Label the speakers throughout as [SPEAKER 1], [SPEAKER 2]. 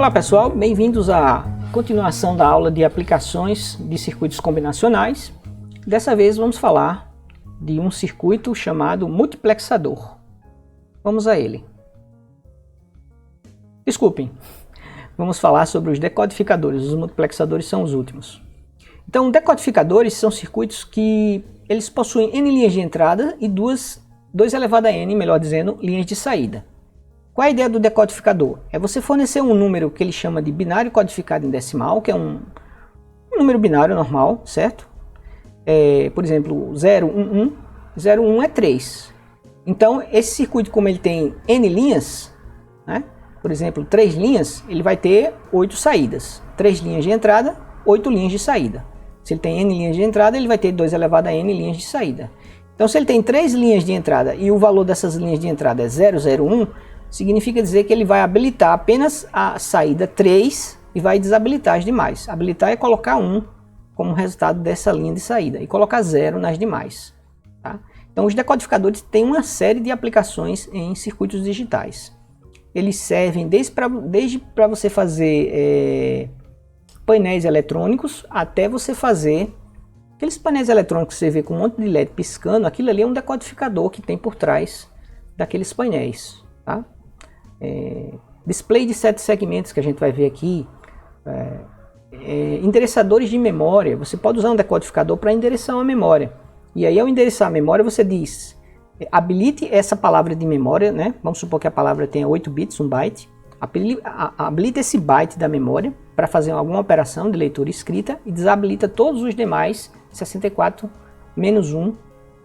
[SPEAKER 1] Olá pessoal, bem-vindos à continuação da aula de aplicações de circuitos combinacionais. Dessa vez vamos falar de um circuito chamado multiplexador. Vamos a ele. Desculpem, vamos falar sobre os decodificadores. Os multiplexadores são os últimos. Então, decodificadores são circuitos que eles possuem N linhas de entrada e 2 elevado a N, melhor dizendo, linhas de saída. Qual é a ideia do decodificador? É você fornecer um número que ele chama de binário codificado em decimal, que é um número binário normal, certo? Por exemplo, 0, 1, 1. 0, 1 é 3. Então, esse circuito, como ele tem N linhas, né? Por exemplo, 3 linhas, ele vai ter 8 saídas. 3 linhas de entrada, 8 linhas de saída. Se ele tem N linhas de entrada, ele vai ter 2 elevado a N linhas de saída. Então, se ele tem 3 linhas de entrada e o valor dessas linhas de entrada é 0, 0, 1, significa dizer que ele vai habilitar apenas a saída 3 e vai desabilitar as demais. Habilitar é colocar 1 como resultado dessa linha de saída e colocar 0 nas demais. Tá? Então, os decodificadores têm uma série de aplicações em circuitos digitais. Eles servem desde para você fazer painéis eletrônicos até você fazer aqueles painéis eletrônicos que você vê com um monte de LED piscando. Aquilo ali é um decodificador que tem por trás daqueles painéis. Tá? Display de 7 segmentos que a gente vai ver aqui, endereçadores de memória. Você pode usar um decodificador para endereçar uma memória, e aí ao endereçar a memória você diz, habilite essa palavra de memória, né? Vamos supor que a palavra tenha 8 bits, 1 byte, habilita esse byte da memória para fazer alguma operação de leitura e escrita e desabilita todos os demais 64 menos 1,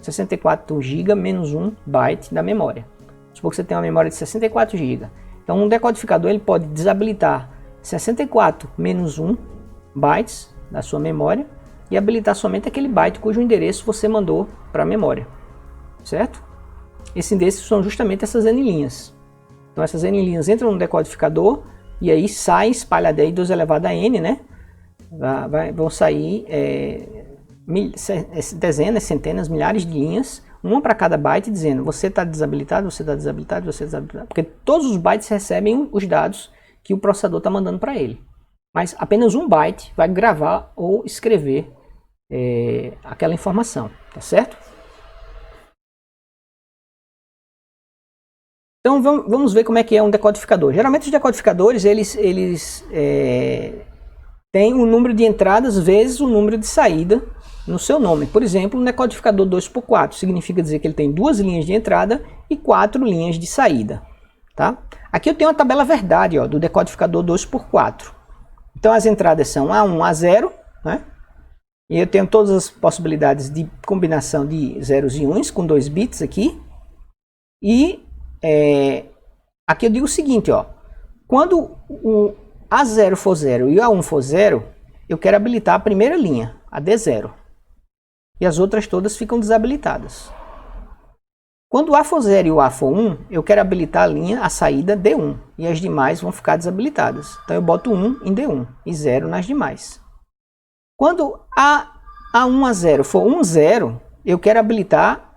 [SPEAKER 1] 64 GB menos 1 byte da memória. Supor que você tem uma memória de 64 GB. Então um decodificador ele pode desabilitar 64 menos 1 bytes da sua memória e habilitar somente aquele byte cujo endereço você mandou para a memória. Certo? Esses endereços são justamente essas N linhas. Então essas N linhas entram no decodificador e aí saem espalhadas aí 2 elevado a N, né? Vão sair dezenas, centenas, milhares de linhas, uma para cada byte, dizendo você está desabilitado, você está desabilitado, você está desabilitado. Porque todos os bytes recebem os dados que o processador está mandando para ele. Mas apenas um byte vai gravar ou escrever aquela informação, tá certo? Então vamos ver como é que é um decodificador. Geralmente os decodificadores eles têm o número de entradas vezes o número de saída no seu nome. Por exemplo, um decodificador 2x4 significa dizer que ele tem 2 linhas de entrada e 4 linhas de saída. Tá? Aqui eu tenho a tabela verdade do decodificador 2x4. Então as entradas são A1, A0, né? E eu tenho todas as possibilidades de combinação de zeros e uns com 2 bits aqui. E aqui eu digo o seguinte, quando o A0 for 0 e o A1 for 0, eu quero habilitar a primeira linha, a D0. E as outras todas ficam desabilitadas. Quando o A for 0 e o A for 1, eu quero habilitar a saída D1. E as demais vão ficar desabilitadas. Então eu boto 1 em D1 e 0 nas demais. Quando A1 a 0 for 1, 0, eu quero habilitar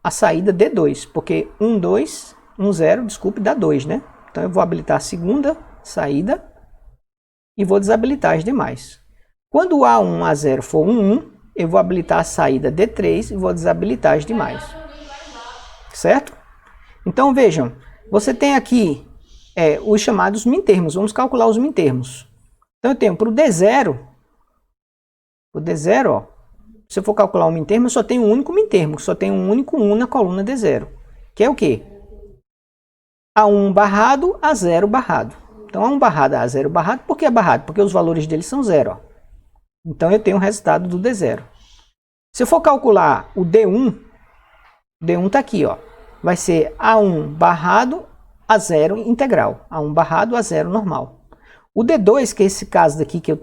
[SPEAKER 1] a saída D2. Porque 1, 2, 1, 0, desculpe, dá 2, né? Então eu vou habilitar a segunda saída e vou desabilitar as demais. Quando o A1 a 0 for 1, 1, eu vou habilitar a saída D3 e vou desabilitar as demais. Certo? Então vejam, você tem aqui os chamados mintermos. Vamos calcular os mintermos. Então eu tenho para o D0, se eu for calcular um mintermo, eu só tenho um único mintermo, só tem um único 1 na coluna D0. Que é o quê? A1 barrado, A0 barrado. Então A1 barrado, A0 barrado. Por que é barrado? Porque os valores deles são 0. Então eu tenho o resultado do D0. Se eu for calcular o D1 está aqui, vai ser A1 barrado, A0 integral. A1 barrado, A0 normal. O D2, que é esse caso daqui que eu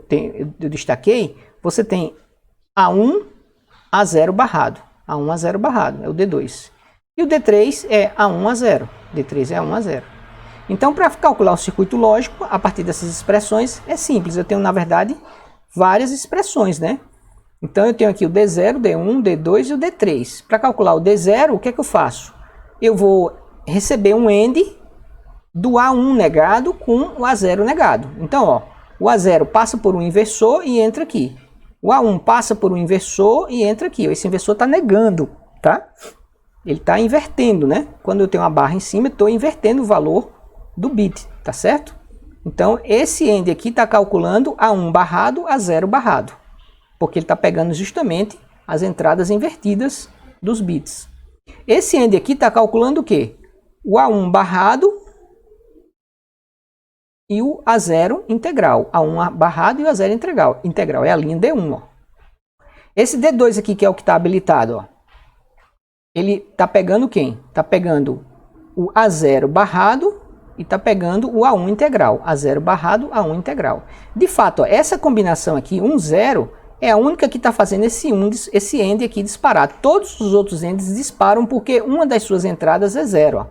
[SPEAKER 1] destaquei, você tem A1, A0 barrado. A1, A0 barrado, é o D2. E o D3 é A1, A0. D3 é A1, A0. Então, para calcular o circuito lógico, a partir dessas expressões, é simples. Eu tenho, na verdade, várias expressões, né? Então eu tenho aqui o D0, D1, D2 e o D3. Para calcular o D0, o que é que eu faço? Eu vou receber um AND do A1 negado com o A0 negado. Então, ó, o A0 passa por um inversor e entra aqui. O A1 passa por um inversor e entra aqui. Esse inversor está negando, tá? Ele está invertendo, né? Quando eu tenho uma barra em cima, eu estou invertendo o valor do bit, tá certo? Então, esse AND aqui está calculando A1 barrado, A0 barrado. Porque ele está pegando justamente as entradas invertidas dos bits. Esse AND aqui está calculando o quê? O A1 barrado e o A0 integral. A1 barrado e o A0 integral. É a linha D1. Ó. Esse D2 aqui, que é o que está habilitado, ó, ele está pegando quem? Está pegando o A0 barrado e está pegando o A1 integral. A0 barrado, A1 integral. De fato, ó, essa combinação aqui, 1, 0, é a única que está fazendo esse AND aqui disparar. Todos os outros ANDs disparam porque uma das suas entradas é 0. Ó.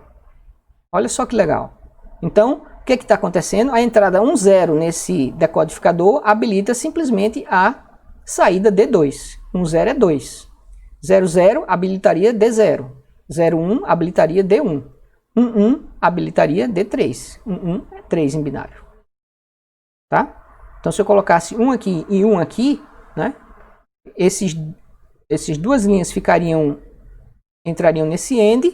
[SPEAKER 1] Olha só que legal. Então, o que está acontecendo? A entrada 1, 0 nesse decodificador habilita simplesmente a saída D2. 1, 0 é 2. 0, 0 habilitaria D0. 0, 1 habilitaria D1. 1, 1 habilitaria D3. 1, 1 é 3 em binário. Tá? Então, se eu colocasse 1 aqui e 1 aqui, né, esses duas linhas entrariam nesse AND.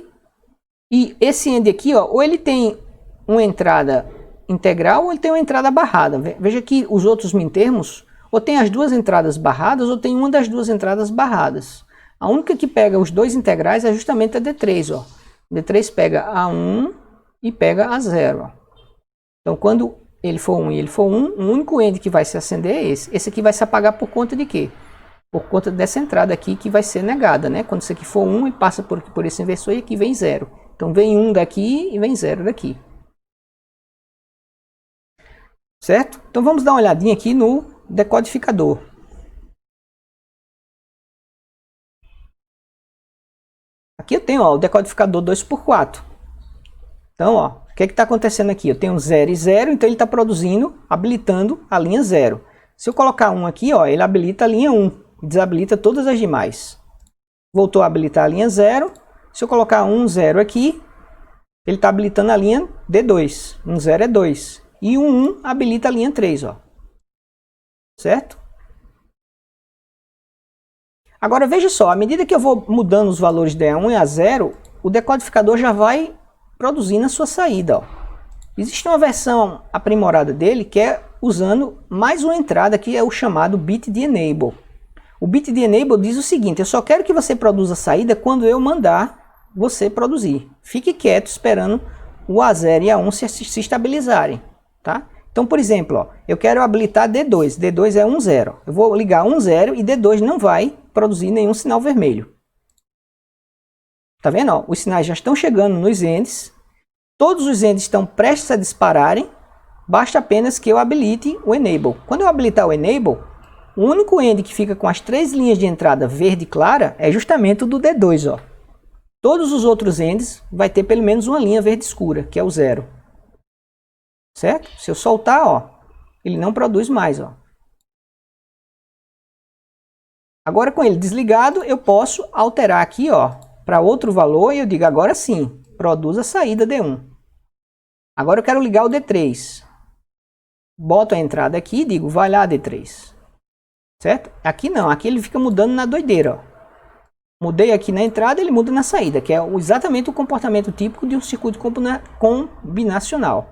[SPEAKER 1] E esse AND aqui, ó, ou ele tem uma entrada integral ou ele tem uma entrada barrada. Veja que os outros mintermos ou tem as duas entradas barradas ou tem uma das duas entradas barradas. A única que pega os dois integrais é justamente a D3. Ó. D3 pega A1 e pega A0. Ó. Então, quando ele for 1 e ele for 1, o único AND que vai se acender é esse. Esse aqui vai se apagar por conta de quê? Por conta dessa entrada aqui que vai ser negada. Né? Quando isso aqui for 1, ele passa por esse inversor e aqui vem 0. Então, vem 1 daqui e vem 0 daqui. Certo? Então, vamos dar uma olhadinha aqui no decodificador. Aqui eu tenho ó, o decodificador 2x4. Então, ó, o que está acontecendo aqui? Eu tenho 0 e 0, então ele está produzindo, habilitando a linha 0. Se eu colocar 1 aqui, ó, ele habilita a linha 1 e desabilita todas as demais. Voltou a habilitar a linha 0. Se eu colocar 1, 0 aqui, ele está habilitando a linha D2. 1, 0 é 2. E o 1 habilita a linha 3. Ó. Certo? Agora veja só, à medida que eu vou mudando os valores de A1 e A0, o decodificador já vai produzindo a sua saída. Ó. Existe uma versão aprimorada dele que é usando mais uma entrada que é o chamado bit de enable. O bit de enable diz o seguinte: eu só quero que você produza a saída quando eu mandar você produzir. Fique quieto esperando o A0 e A1 se estabilizarem. Tá? Então, por exemplo, ó, eu quero habilitar D2. D2 é 1, 0. Eu vou ligar 1, 0 e D2 não vai produzir nenhum sinal vermelho. Tá vendo? Ó, os sinais já estão chegando nos ANDs. Todos os ANDs estão prestes a dispararem. Basta apenas que eu habilite o Enable. Quando eu habilitar o Enable, o único AND que fica com as 3 linhas de entrada verde clara é justamente o do D2. Ó. Todos os outros ANDs vai ter pelo menos uma linha verde escura, que é o 0. Certo? Se eu soltar, ó, ele não produz mais. Ó. Agora, com ele desligado, eu posso alterar aqui para outro valor e eu digo agora sim, produz a saída D1. Agora eu quero ligar o D3. Boto a entrada aqui e digo, vai lá D3. Certo? Aqui não, aqui ele fica mudando na doideira. Ó. Mudei aqui na entrada, ele muda na saída, que é exatamente o comportamento típico de um circuito combinacional.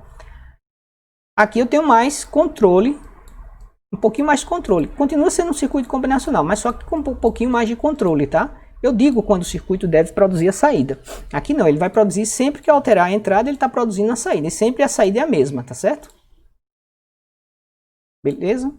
[SPEAKER 1] Aqui eu tenho mais controle, um pouquinho mais de controle. Continua sendo um circuito combinacional, mas só que com um pouquinho mais de controle, tá? Eu digo quando o circuito deve produzir a saída. Aqui não, ele vai produzir sempre que eu alterar a entrada, ele está produzindo a saída. E sempre a saída é a mesma, tá certo? Beleza?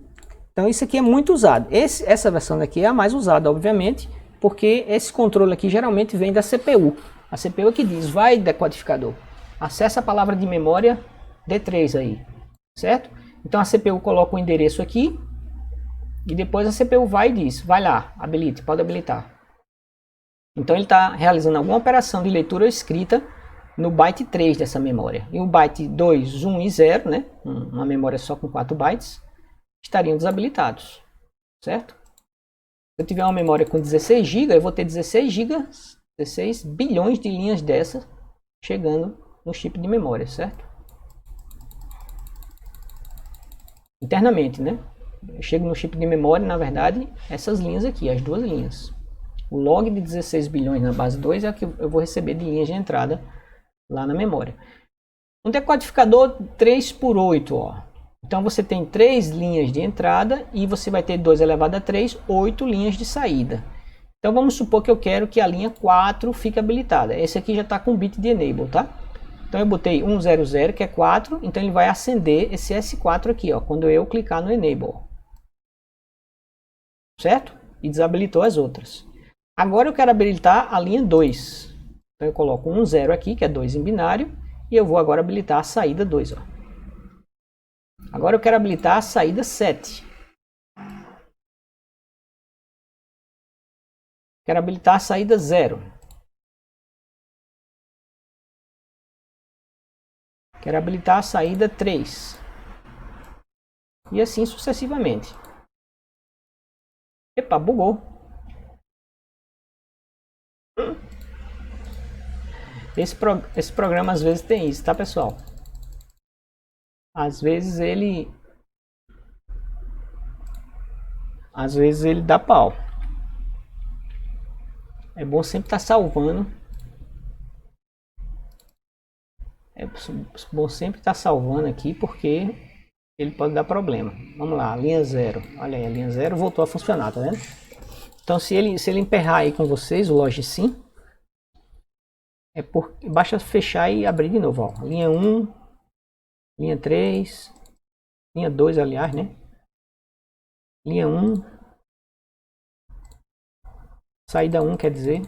[SPEAKER 1] Então isso aqui é muito usado. Essa versão daqui é a mais usada, obviamente, porque esse controle aqui geralmente vem da CPU. A CPU é que diz, vai decodificador, acessa a palavra de memória D3 aí, certo? Então a CPU coloca o endereço aqui e depois a CPU vai e diz, vai lá, habilite, pode habilitar. Então ele está realizando alguma operação de leitura ou escrita no byte 3 dessa memória. E o byte 2, 1 e 0, né, uma memória só com 4 bytes, estariam desabilitados, certo? Se eu tiver uma memória com 16 GB, eu vou ter 16 bilhões de linhas dessas chegando no chip de memória, certo? internamente, né? Eu chego no chip de memória, na verdade, essas linhas aqui, as duas linhas. O log de 16 bilhões na base 2 é o que eu vou receber de linhas de entrada lá na memória. Um decodificador 3x8, ó. Então você tem 3 linhas de entrada e você vai ter 2 elevado a 3, 8 linhas de saída. Então vamos supor que eu quero que a linha 4 fique habilitada. Esse aqui já está com bit de enable, tá? Então eu botei 100, que é 4, então ele vai acender esse S4 aqui, ó, quando eu clicar no enable. Certo? E desabilitou as outras. Agora eu quero habilitar a linha 2. Então eu coloco 10 aqui, que é 2 em binário, e eu vou agora habilitar a saída 2, ó. Agora eu quero habilitar a saída 7. Quero habilitar a saída 0. Quero habilitar a saída 3. E assim sucessivamente. Epa, bugou. Esse programa às vezes tem isso, tá, pessoal? Às vezes ele dá pau. É bom sempre estar salvando. É bom sempre estar salvando aqui, porque ele pode dar problema. Vamos lá, linha 0. Olha aí, a linha 0 voltou a funcionar, tá vendo? Então se ele emperrar aí com vocês, o Logsim, basta fechar e abrir de novo, ó. Linha 1, linha 3, linha 2, aliás, né? Linha 1, saída 1, quer dizer,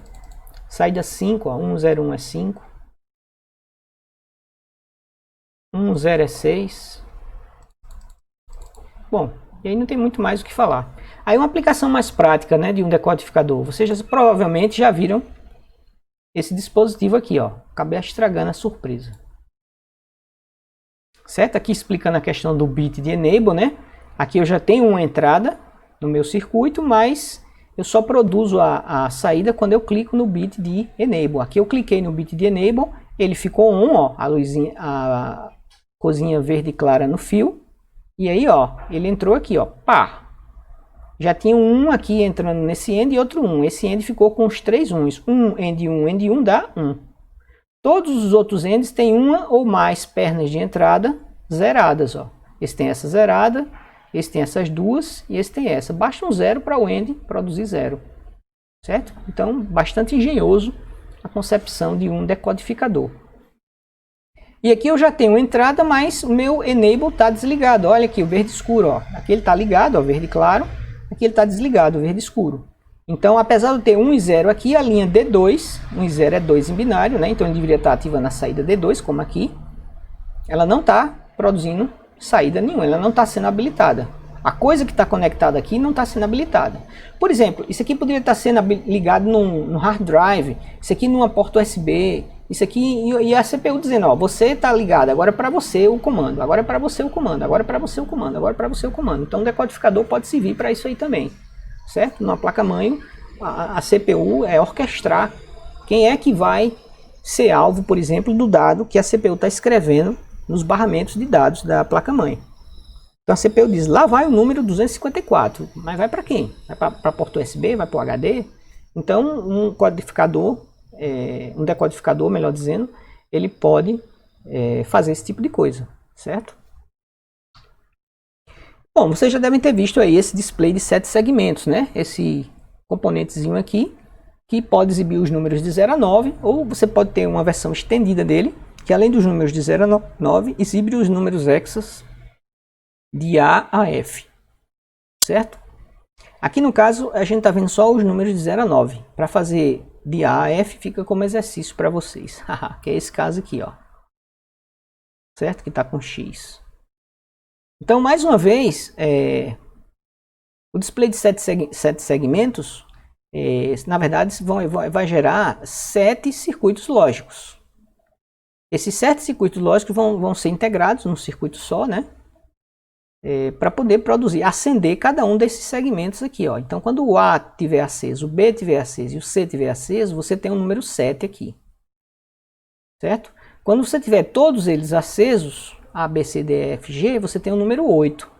[SPEAKER 1] saída 5, ó, 101 é 5, 10 é 6. Bom, e aí não tem muito mais o que falar. Aí uma aplicação mais prática, né, de um decodificador. Vocês provavelmente já viram esse dispositivo aqui, ó. Acabei estragando a surpresa. Certo? Aqui explicando a questão do bit de enable, né? Aqui eu já tenho uma entrada no meu circuito, mas eu só produzo a saída quando eu clico no bit de enable. Aqui eu cliquei no bit de enable, ele ficou on, ó, a luzinha, a corzinha verde clara no fio. E aí, ó, ele entrou aqui, ó, pá. Já tinha um aqui entrando nesse end e outro 1. Esse end ficou com os 3 1s. End 1 dá 1. Todos os outros ends têm uma ou mais pernas de entrada zeradas, ó. Esse tem essa zerada, esse tem essas duas e esse tem essa. Basta um 0 para o end produzir 0. Certo? Então, bastante engenhoso a concepção de um decodificador. E aqui eu já tenho entrada, mas o meu enable está desligado. Olha aqui, o verde escuro, ó. Aqui ele está ligado, ó, verde claro. Aqui ele está desligado, o verde escuro. Então, apesar de ter 1 e 0 aqui, a linha D2, 1 e 0 é 2 em binário, né? Então ele deveria estar ativando a saída D2, como aqui. Ela não está produzindo saída nenhuma, ela não está sendo habilitada. A coisa que está conectada aqui não está sendo habilitada. Por exemplo, isso aqui poderia estar sendo ligado num hard drive, isso aqui numa porta USB, isso aqui, e a CPU dizendo, ó, você está ligado, agora é para você o comando, agora é para você o comando, agora é para você o comando, agora é para você o comando. Então o decodificador pode servir para isso aí também, certo? Numa placa-mãe, a CPU é orquestrar quem é que vai ser alvo, por exemplo, do dado que a CPU está escrevendo nos barramentos de dados da placa-mãe. Então a CPU diz, lá vai o número 254, mas vai para quem? Vai para a porta USB, vai para o HD? Então um decodificador, melhor dizendo, ele pode fazer esse tipo de coisa, certo? Bom, vocês já devem ter visto aí esse display de 7 segmentos, né? Esse componentezinho aqui, que pode exibir os números de 0 a 9, ou você pode ter uma versão estendida dele, que além dos números de 0 a 9, exibe os números hexas de A a F, certo? Aqui no caso a gente está vendo só os números de 0 a 9. Para fazer de A a F fica como exercício para vocês, que é esse caso aqui, ó, certo? Que está com X. Então, mais uma vez, o display de 7 segmentos, na verdade, vai gerar 7 circuitos lógicos. Esses 7 circuitos lógicos vão ser integrados num circuito só, né? Para poder produzir, acender cada um desses segmentos aqui, ó. Então, quando o A estiver aceso, o B estiver aceso e o C estiver aceso, você tem o número 7 aqui, certo? Quando você tiver todos eles acesos, A, B, C, D, E, F, G, você tem o número 8.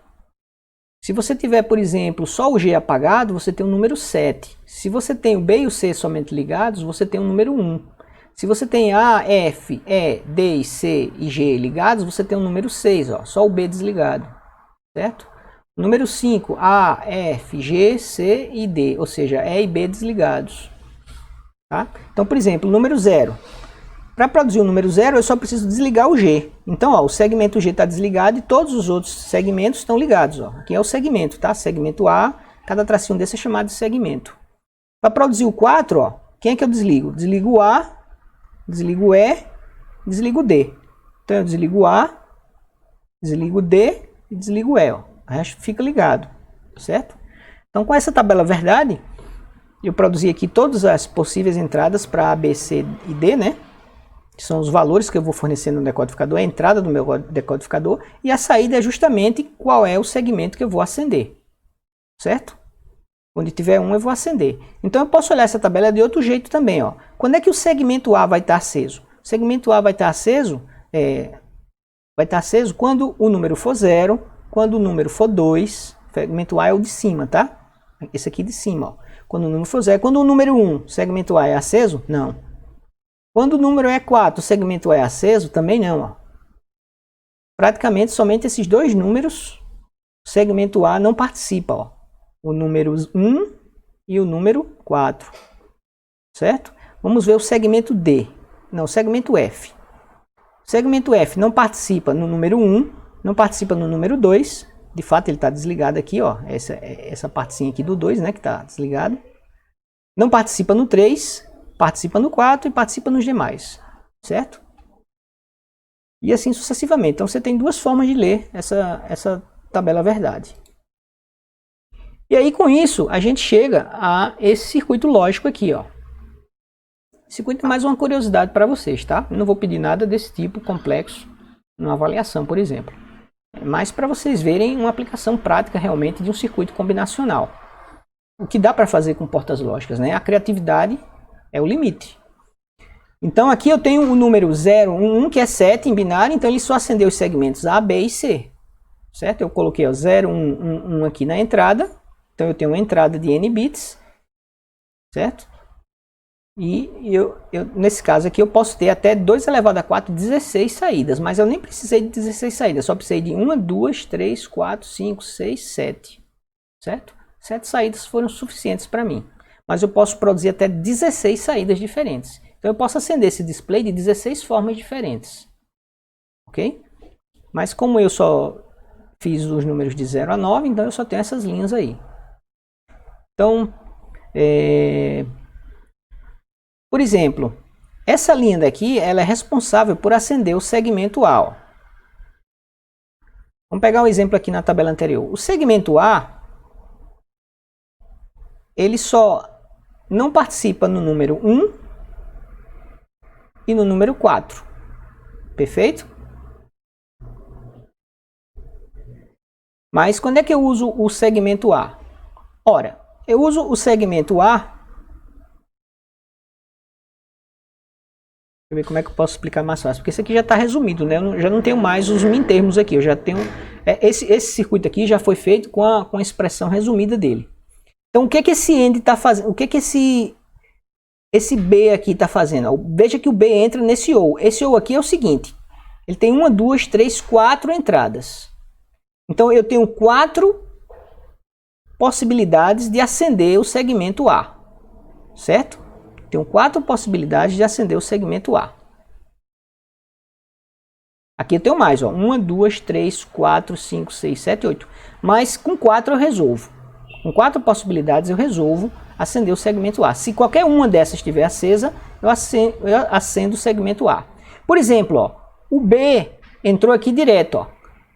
[SPEAKER 1] Se você tiver, por exemplo, só o G apagado, você tem o número 7. Se você tem o B e o C somente ligados, você tem o número 1. Se você tem A, F, E, D, C e G ligados, você tem o número 6, ó, só o B desligado, certo? Número 5, A, F, G, C e D, ou seja, E e B desligados. Tá? Então, por exemplo, o número 0. Para produzir o número 0, eu só preciso desligar o G. Então, ó, o segmento G está desligado e todos os outros segmentos estão ligados. Ó. Aqui é o segmento, tá? Segmento A, cada tracinho desse é chamado de segmento. Para produzir o 4, ó, quem é que eu desligo? Desligo o A, desligo o E, desligo o D. Então, eu desligo o A, desligo o D e desligo o E. Ó. O resto fica ligado, certo? Então, com essa tabela verdade, eu produzi aqui todas as possíveis entradas para A, B, C e D, né? Que são os valores que eu vou fornecer no decodificador, a entrada do meu decodificador, e a saída é justamente qual é o segmento que eu vou acender, certo? Onde tiver um eu vou acender. Então eu posso olhar essa tabela de outro jeito também, ó. Quando é que o segmento A vai estar aceso? O segmento A vai estar aceso, quando o número for 0, quando o número for 2, o segmento A é o de cima, tá? Esse aqui de cima, ó. Quando o número for 0, quando o número 1, segmento A é aceso? Não. Quando o número é 4, o segmento A é aceso? Também não. Ó. Praticamente somente esses dois números, o segmento A não participa. Ó. O número 1 e o número 4. Certo? Vamos ver o segmento D. Não, o segmento F. O segmento F não participa no número 1, não participa no número 2. De fato, ele está desligado aqui. Ó. Essa partezinha aqui do 2, né, que está desligado. Não participa no 3. Participa no 4 e participa nos demais, certo? E assim sucessivamente. Então você tem duas formas de ler essa tabela verdade. E aí com isso a gente chega a esse circuito lógico aqui, ó. Esse circuito é mais uma curiosidade para vocês, tá? Eu não vou pedir nada desse tipo complexo numa avaliação, por exemplo. É mais para vocês verem uma aplicação prática realmente de um circuito combinacional. O que dá para fazer com portas lógicas, né? A criatividade é o limite. Então aqui eu tenho o número 0, 1, 1, que é 7 em binário, então ele só acendeu os segmentos A, B e C. Certo? Eu coloquei 0, 1, 1 aqui na entrada, então eu tenho uma entrada de N bits, certo? E nesse caso aqui eu posso ter até 2 elevado a 4, 16 saídas, mas eu nem precisei de 16 saídas, só precisei de 1, 2, 3, 4, 5, 6, 7. Certo? 7 saídas foram suficientes para mim. Mas eu posso produzir até 16 saídas diferentes. Então eu posso acender esse display de 16 formas diferentes. Ok? Mas como eu só fiz os números de 0 a 9, então eu só tenho essas linhas aí. Então, por exemplo, essa linha daqui ela é responsável por acender o segmento A. Ó. Vamos pegar um exemplo aqui na tabela anterior. O segmento A, ele só não participa no número 1 e no número 4. Perfeito? Mas quando é que eu uso o segmento A? Ora, eu uso o segmento A. Deixa eu ver como é que eu posso explicar mais fácil. Porque isso aqui já está resumido, né? Eu já não tenho mais os min termos aqui. Eu já tenho. Esse circuito aqui já foi feito com a expressão resumida dele. Então, o que esse AND está fazendo? O que esse B aqui está fazendo? Veja que o B entra nesse OU. Esse OU aqui é o seguinte. Ele tem 1, 2, 3, 4 entradas. Então, eu tenho 4 possibilidades de acender o segmento A. Certo? Tenho 4 possibilidades de acender o segmento A. Aqui eu tenho mais. Ó. 1, 2, 3, 4, 5, 6, 7, 8. Mas com 4 eu resolvo. Com 4 possibilidades eu resolvo acender o segmento A. Se qualquer uma dessas estiver acesa, eu acendo o segmento A. Por exemplo, ó, o B entrou aqui direto. Ó.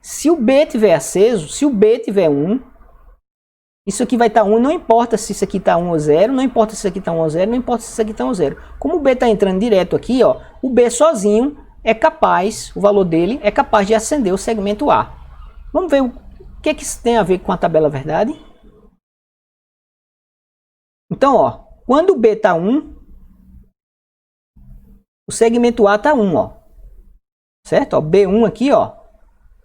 [SPEAKER 1] Se o B estiver aceso, se o B tiver 1, isso aqui vai estar 1, não importa se isso aqui está 1 ou 0, não importa se isso aqui está 1 ou 0, não importa se isso aqui está 1 ou 0. Como o B está entrando direto aqui, ó, o B sozinho é capaz, o valor dele é capaz de acender o segmento A. Vamos ver o que isso tem a ver com a tabela verdade? Então, ó, quando o B está 1, o segmento A está 1, ó. Certo? Ó, B1 aqui, ó,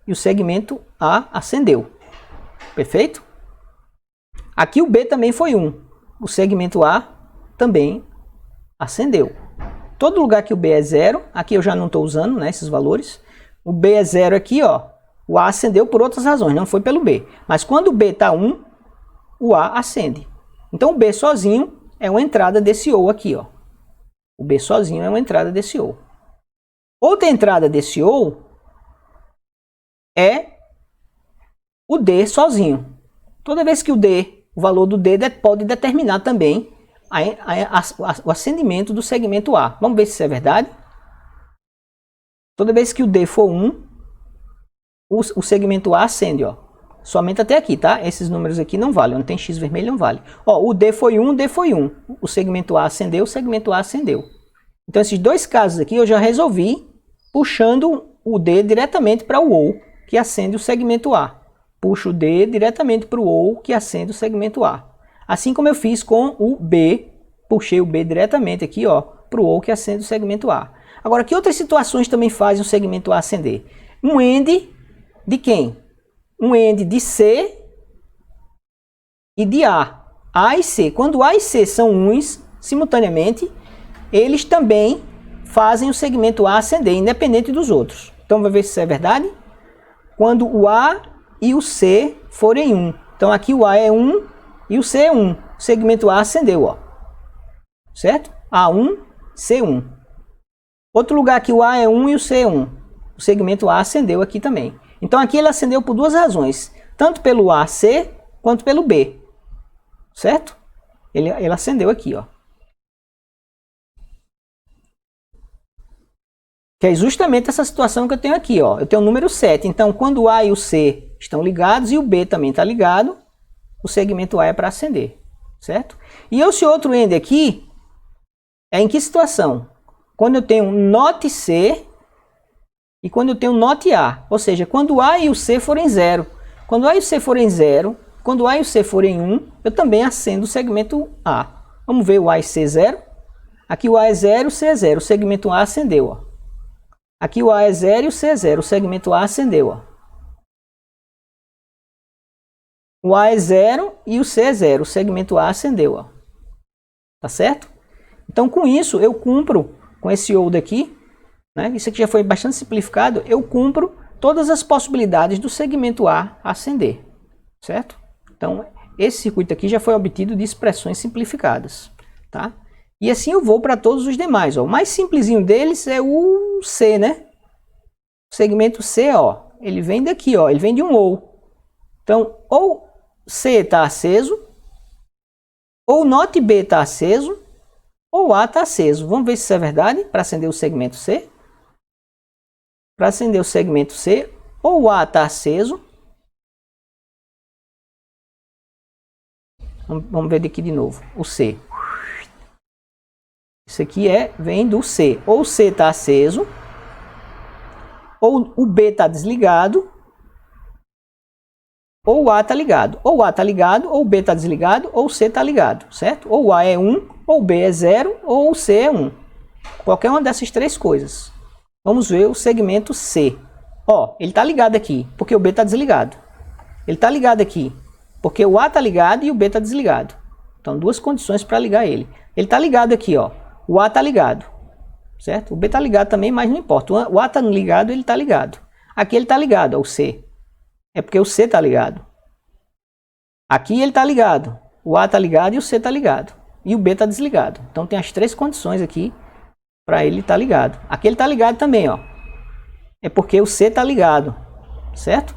[SPEAKER 1] e o segmento A acendeu. Perfeito? Aqui o B também foi 1. O segmento A também acendeu. Todo lugar que o B é 0, aqui eu já não estou usando, né, esses valores. O B é 0 aqui, ó, o A acendeu por outras razões, não foi pelo B. Mas quando o B está 1, o A acende. Então o B sozinho é uma entrada desse OU aqui, ó. O B sozinho é uma entrada desse OU. Outra entrada desse OU é o D sozinho. Toda vez que o valor do D pode determinar também o acendimento do segmento A. Vamos ver se isso é verdade? Toda vez que o D for 1, o segmento A acende, ó. Somente até aqui, tá? Esses números aqui não valem, não tem X vermelho, não vale. Ó, o D foi 1, o D foi 1. O segmento A acendeu, o segmento A acendeu. Então, esses dois casos aqui eu já resolvi puxando o D diretamente para o OU, que acende o segmento A. Puxo o D diretamente para o OU, que acende o segmento A. Assim como eu fiz com o B, puxei o B diretamente aqui, ó, para o OU, que acende o segmento A. Agora, que outras situações também fazem o segmento A acender? Um AND de quem? Um AND de C e de A. A e C. Quando A e C são uns, simultaneamente, eles também fazem o segmento A acender, independente dos outros. Então, vamos ver se isso é verdade? Quando o A e o C forem 1. Então, aqui o A é 1 e o C é 1. O segmento A acendeu, ó. Certo? A1, C1. Outro lugar que o A é 1 e o C é 1. O segmento A acendeu aqui também. Então, aqui ele acendeu por duas razões. Tanto pelo AC, quanto pelo B. Certo? Ele acendeu aqui, ó. Que é justamente essa situação que eu tenho aqui, ó. Eu tenho o número 7. Então, quando o A e o C estão ligados e o B também está ligado, o segmento A é para acender. Certo? E esse outro AND aqui é em que situação? Quando eu tenho NOT C e quando eu tenho NOT A. Ou seja, quando o A e o C forem 0. Quando o A e o C forem 0, quando o A e o C forem 1, eu também acendo o segmento A. Vamos ver o A e C 0. Aqui o A é 0, o C é 0. O segmento A acendeu, ó. Aqui o A é 0 e o C é 0. O segmento A acendeu, ó. O A é 0 e o C é 0. O segmento A acendeu, ó. Tá certo? Então, com isso, eu cumpro com esse OU daqui, né? Isso aqui já foi bastante simplificado. Eu cumpro todas as possibilidades do segmento A acender. Certo? Então, esse circuito aqui já foi obtido de expressões simplificadas. Tá? E assim eu vou para todos os demais. Ó. O mais simplesinho deles é o C, né? O segmento C, ó, ele vem daqui, ó, ele vem de um OU. Então, ou C está aceso, ou NOT B está aceso, ou A está aceso. Vamos ver se isso é verdade para acender o segmento C. Para acender o segmento C, ou o A está aceso. Vamos ver daqui de novo. O C. Isso aqui vem do C. Ou o C está aceso, ou o B está desligado, ou o A está ligado. Ou o A está ligado, ou o B está desligado, ou o C está ligado, certo? Ou o A é 1, ou o B é 0, ou o C é 1. Qualquer uma dessas três coisas. Vamos ver o segmento C. Ó, ele está ligado aqui, porque o B está desligado. Ele está ligado aqui, porque o A está ligado e o B está desligado. Então, duas condições para ligar ele. Ele está ligado aqui, ó. O A está ligado, certo? O B está ligado também, mas não importa. O A está ligado, ele está ligado. Aqui ele está ligado, ó, o C. É porque o C está ligado. Aqui ele está ligado. O A está ligado e o C está ligado. E o B está desligado. Então, tem as três condições aqui para ele estar ligado. Aqui ele está ligado também, ó. É porque o C está ligado, certo?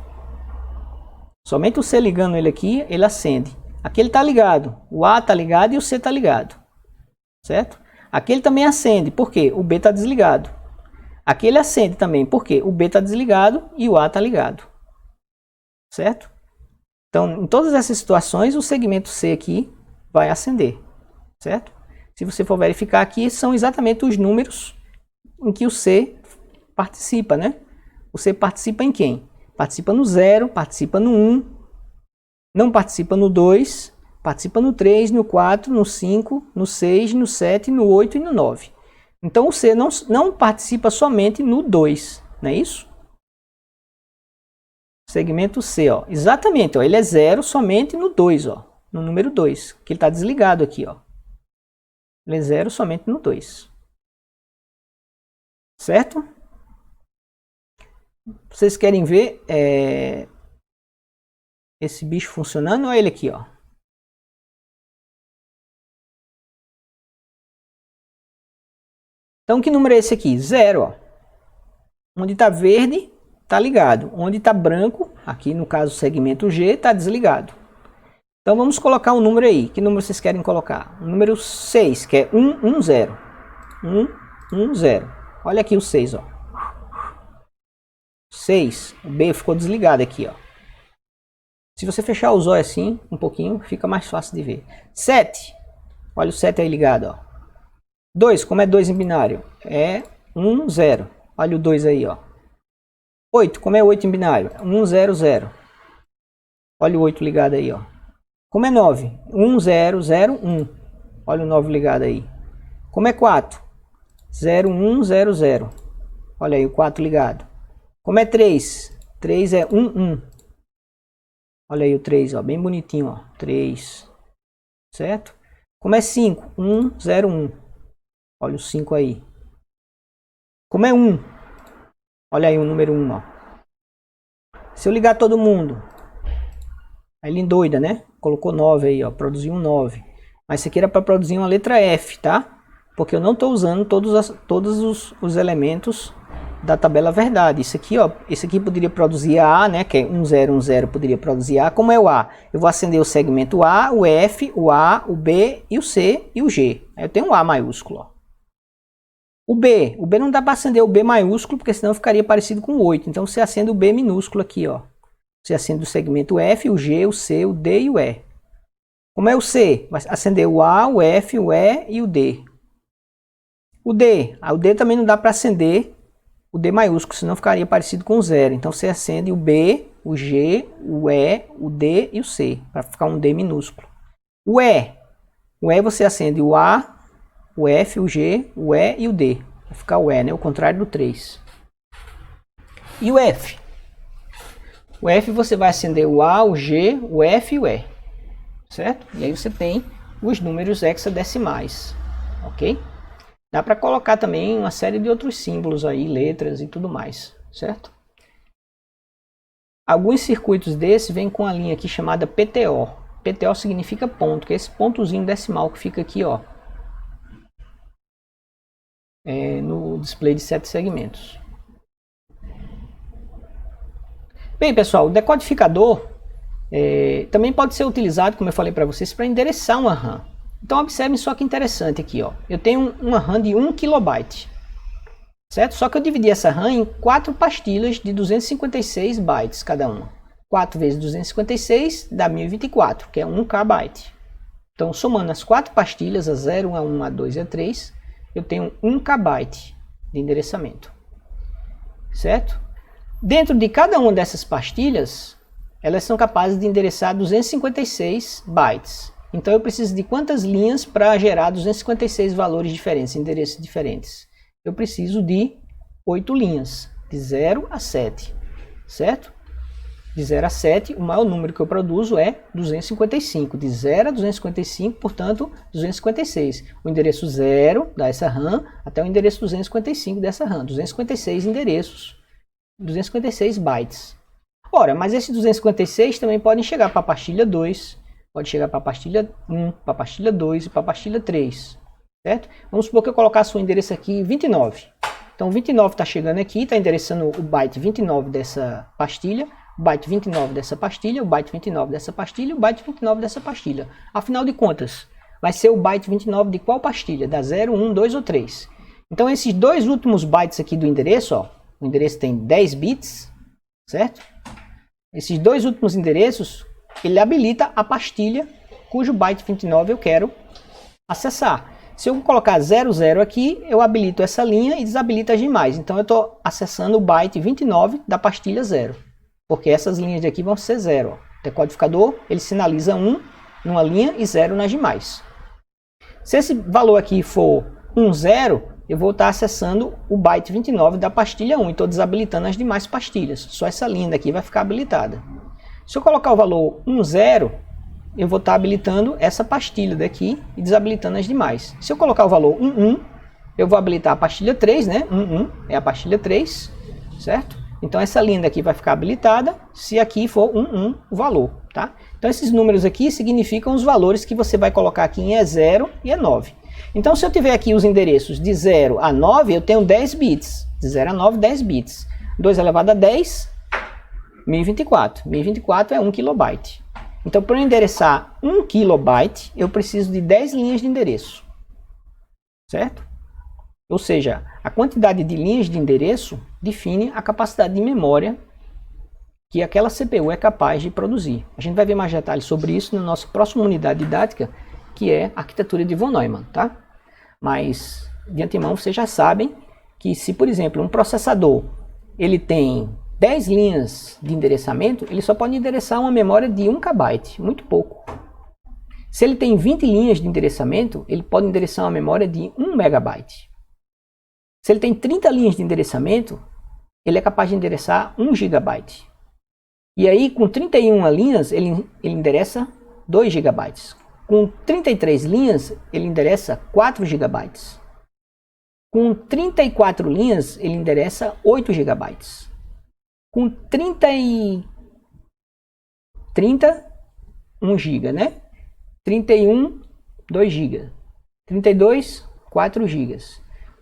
[SPEAKER 1] Somente o C ligando ele aqui, ele acende. Aqui ele está ligado. O A está ligado e o C está ligado, certo? Aqui ele também acende, porque o B está desligado. Aqui ele acende também, porque o B está desligado e o A está ligado, certo? Então, em todas essas situações, o segmento C aqui vai acender, certo? Se você for verificar aqui, são exatamente os números em que o C participa, né? O C participa em quem? Participa no 0, participa no 1, não participa no 2, participa no 3, no 4, no 5, no 6, no 7, no 8 e no 9. Então o C não participa somente no 2, não é isso? Segmento C, ó. Exatamente, ó. Ele é 0 somente no 2, ó. No número 2, que ele está desligado aqui, ó. Ele é 0 somente no 2. Certo? Vocês querem ver esse bicho funcionando? Olha ele aqui, ó. Então, que número é esse aqui? 0, ó. Onde está verde, está ligado. Onde está branco, aqui no caso segmento G, está desligado. Então, vamos colocar um número aí. Que número vocês querem colocar? O número 6, que é 1, 1, 0. 1, 1, 0. Olha aqui o 6, ó. 6. O B ficou desligado aqui, ó. Se você fechar os olhos assim, um pouquinho, fica mais fácil de ver. 7. Olha o 7 aí ligado, ó. 2, como é 2 em binário? É 1, 0. Olha o 2 aí, ó. 8, como é 8 em binário? 1, 0, 0. Olha o 8 ligado aí, ó. Como é 9? 1, 0, 0, 1. Olha o 9 ligado aí. Como é 4? 0, 1, 0, 0. Olha aí o 4 ligado. Como é 3? 3 é 1, 1. Olha aí o 3, ó, bem bonitinho, ó. 3. Certo? Como é 5? 1, 0, 1. Olha o 5 aí. Como é 1? Olha aí o número 1, ó. Se eu ligar todo mundo, aí ele endoida, né? Colocou 9 aí, ó. Produziu um 9. Mas isso aqui era para produzir uma letra F, tá? Porque eu não estou usando todos os elementos da tabela verdade. Isso aqui, ó. Esse aqui poderia produzir A, né? Que é 1, 0, 1, 0. Poderia produzir A. Como é o A? Eu vou acender o segmento A, o F, o A, o B, e o C e o G. Aí eu tenho um A maiúsculo, ó. O B não dá para acender o B maiúsculo, porque senão ficaria parecido com o 8. Então você acende o B minúsculo aqui, ó. Você acende o segmento F, o G, o C, o D e o E. Como é o C? Vai acender o A, o F, o E e o D. O D também não dá para acender o D maiúsculo, senão ficaria parecido com o 0. Então você acende o B, o G, o E, o D e o C, para ficar um D minúsculo. O E você acende o A, o F, o G, o E e o D. Vai ficar o E, né? O contrário do 3. E o F? O F você vai acender o A, o G, o F e o E. Certo? E aí você tem os números hexadecimais. Ok? Dá para colocar também uma série de outros símbolos aí, letras e tudo mais. Certo? Alguns circuitos desses vêm com a linha aqui chamada PTO. PTO significa ponto, que é esse pontozinho decimal que fica aqui, ó. No display de 7 segmentos. Bem, pessoal, o decodificador também pode ser utilizado, como eu falei para vocês, para endereçar uma RAM. Então observem só que interessante aqui, ó. Eu tenho uma RAM de 1 KB, certo? Só que eu dividi essa RAM em 4 pastilhas de 256 bytes cada uma. 4 vezes 256 dá 1024, que é 1 KB. Então somando as 4 pastilhas, a 0, a 1, a 2 e a 3, eu tenho 1 KB de endereçamento, certo? Dentro de cada uma dessas pastilhas, elas são capazes de endereçar 256 bytes. Então eu preciso de quantas linhas para gerar 256 valores diferentes, endereços diferentes? Eu preciso de 8 linhas, de 0 a 7, certo? De 0 a 7, o maior número que eu produzo é 255. De 0 a 255, portanto, 256. O endereço 0 dessa RAM até o endereço 255 dessa RAM. 256 endereços, 256 bytes. Ora, mas esses 256 também podem chegar para a pastilha 2, pode chegar para a pastilha 1, para a pastilha 2 e para a pastilha 3. Certo? Vamos supor que eu colocasse o endereço aqui 29. Então, 29 está chegando aqui, está endereçando o byte 29 dessa pastilha, o byte 29 dessa pastilha, o byte 29 dessa pastilha, o byte 29 dessa pastilha. Afinal de contas, vai ser o byte 29 de qual pastilha? Da 0, 1, 2 ou 3? Então, esses dois últimos bytes aqui do endereço, ó, o endereço tem 10 bits, certo? Esses dois últimos endereços, ele habilita a pastilha cujo byte 29 eu quero acessar. Se eu colocar 00 aqui, eu habilito essa linha e desabilito as demais. Então eu estou acessando o byte 29 da pastilha 0. Porque essas linhas de aqui vão ser 0. O decodificador ele sinaliza 1 numa linha e 0 nas demais. Se esse valor aqui for 10, eu vou estar acessando o byte 29 da pastilha 1 e estou desabilitando as demais pastilhas. Só essa linha daqui vai ficar habilitada. Se eu colocar o valor 10, eu vou estar habilitando essa pastilha daqui e desabilitando as demais. Se eu colocar o valor 11, eu vou habilitar a pastilha 3, né? 11 é a pastilha 3, certo? Então essa linha daqui vai ficar habilitada se aqui for 11 o valor, tá? Então esses números aqui significam os valores que você vai colocar aqui em E0 e E9. Então se eu tiver aqui os endereços de 0 a 9, eu tenho 10 bits. De 0 a 9, 10 bits. 2 elevado a 10, 1024. 1024 é 1 kilobyte. Então para eu endereçar 1 kilobyte, eu preciso de 10 linhas de endereço. Certo? Ou seja, a quantidade de linhas de endereço define a capacidade de memória que aquela CPU é capaz de produzir. A gente vai ver mais detalhes sobre isso na nossa próxima unidade didática, que é a arquitetura de von Neumann, tá? Mas, de antemão, vocês já sabem que se, por exemplo, um processador ele tem 10 linhas de endereçamento, ele só pode endereçar uma memória de 1 KB, muito pouco. Se ele tem 20 linhas de endereçamento, ele pode endereçar uma memória de 1 MB. Se ele tem 30 linhas de endereçamento, ele é capaz de endereçar 1 GB. E aí, com 31 linhas, ele endereça 2 GB. Com 33 linhas, ele endereça 4 GB. Com 34 linhas, ele endereça 8 GB. Com 1 GB, né? 31, 2 GB. 32, 4 GB.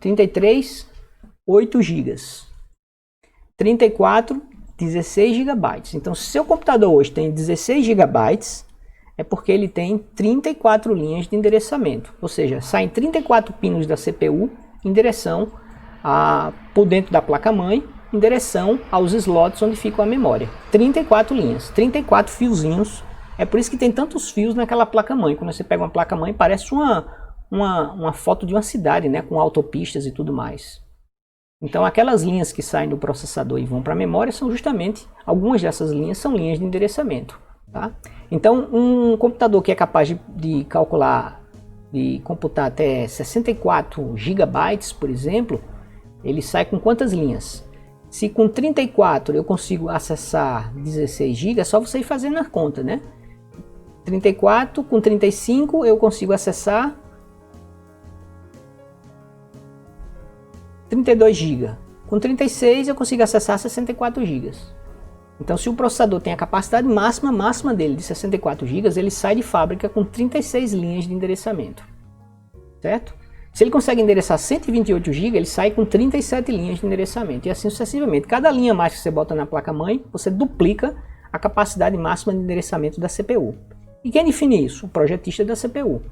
[SPEAKER 1] 33, 8 GB. 34, 16 GB. Então, se seu computador hoje tem 16 GB, é porque ele tem 34 linhas de endereçamento. Ou seja, saem 34 pinos da CPU em direção por dentro da placa-mãe, em direção aos slots onde fica a memória. 34 linhas, 34 fiozinhos. É por isso que tem tantos fios naquela placa-mãe. Quando você pega uma placa-mãe, parece uma foto de uma cidade, né, com autopistas e tudo mais. Então aquelas linhas que saem do processador e vão para a memória são justamente, algumas dessas linhas são linhas de endereçamento. Tá? Então um computador que é capaz de calcular, de computar até 64 GB, por exemplo, ele sai com quantas linhas? Se com 34 eu consigo acessar 16 GB, é só você ir fazendo a conta, né? 34 com 35 eu consigo acessar 32 GB. Com 36 eu consigo acessar 64 GB. Então se o processador tem a capacidade máxima dele de 64 GB, ele sai de fábrica com 36 linhas de endereçamento. Certo? Se ele consegue endereçar 128 GB, ele sai com 37 linhas de endereçamento. E assim sucessivamente. Cada linha mais que você bota na placa-mãe, você duplica a capacidade máxima de endereçamento da CPU. E quem define isso? O projetista da CPU.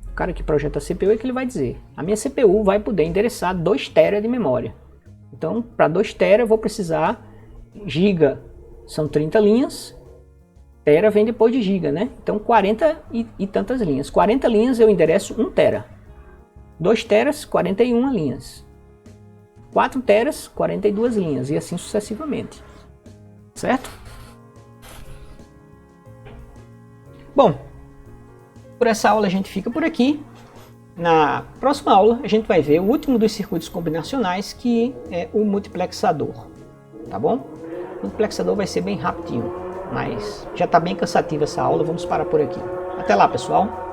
[SPEAKER 1] O cara que projeta a CPU é que ele vai dizer: a minha CPU vai poder endereçar 2 TB de memória. Então, para 2 TB eu vou precisar giga, são 30 linhas, tera vem depois de giga, né? Então 40 e tantas linhas. 40 linhas eu endereço 1 TB. 2 teras, 41 linhas. 4 teras, 42 linhas e assim sucessivamente. Certo? Bom, por essa aula a gente fica por aqui. Na próxima aula a gente vai ver o último dos circuitos combinacionais, que é o multiplexador. Tá bom? O multiplexador vai ser bem rapidinho, mas já está bem cansativa essa aula, vamos parar por aqui. Até lá, pessoal!